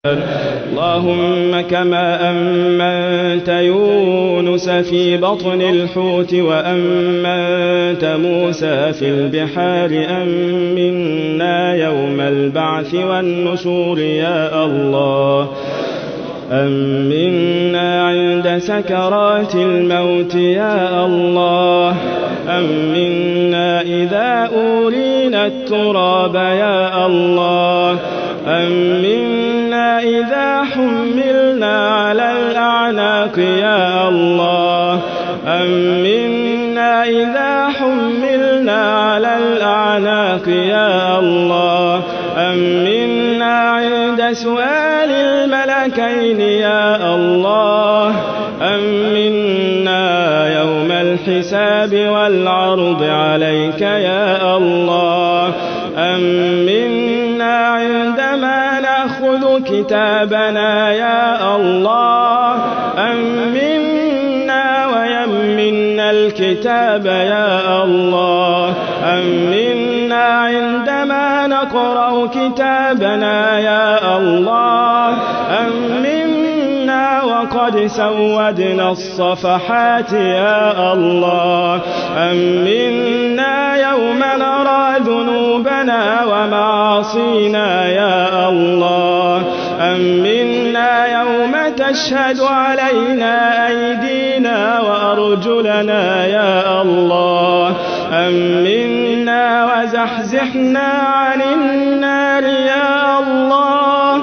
اللهم كما أمنت يونس في بطن الحوت وأمنت موسى في البحار أمنا يوم البعث والنشور يا الله. أمنا عند سكرات الموت يا الله. أمنا إذا أورينا التراب يا الله. أمنا إذا حملنا على الأعناق يا الله. أمنا إذا حملنا على الأعناق يا الله. أمنا عند سؤال الملكين يا الله. أمنا يوم الحساب والعرض عليك يا الله. أمنا عندما نأخذ كتابنا يا الله. أمنا ويمنا الكتاب يا الله. أمنا عندما نقرأ كتابنا يا الله. أمنا وقد سودنا الصفحات يا الله. أمنا يوم نرى ذنوبنا ومعاصينا يا الله. أمنا يوم تشهد علينا أيدينا وأرجلنا يا الله. أمنا وزحزحنا عن النار يا الله.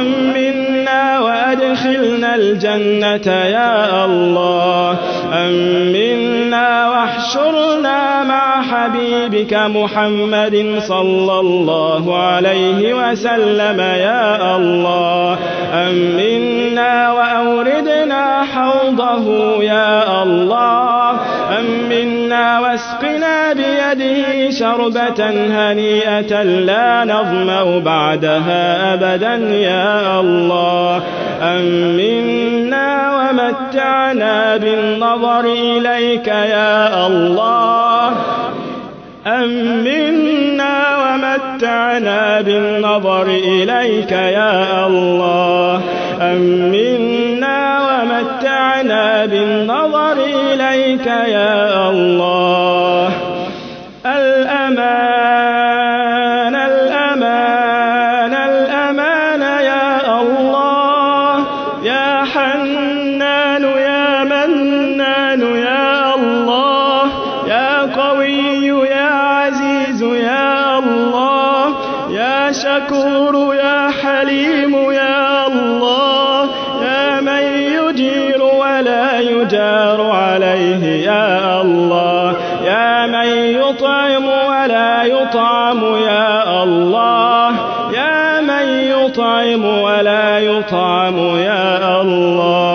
أمنا وأدخلنا الجنة يا الله. أمنا واحشرنا مع حبيبك محمد صلى الله عليه وسلم يا الله. أمنا وأوردنا حوضه يا الله. أمنا واسقنا بيده شربة هنيئة لا نظمأ بعدها أبدا يا الله. أمنا ومتعنا بالنظر إليك يا الله. أمنا ومتعنا بالنظر إليك يا الله. أمنا ومتعنا بالنظر إليك يا الله. الأمان الأمان الأمان يا الله. يا حنان يا منان يا الله. يا قوي يا عزيز يا الله. يا شكور يا حليم يا الله. يا من يجير ولا يجار عليه يا الله. يا من يطعم ولا يطعم يا الله. يا من يطعم ولا يطعم يا الله.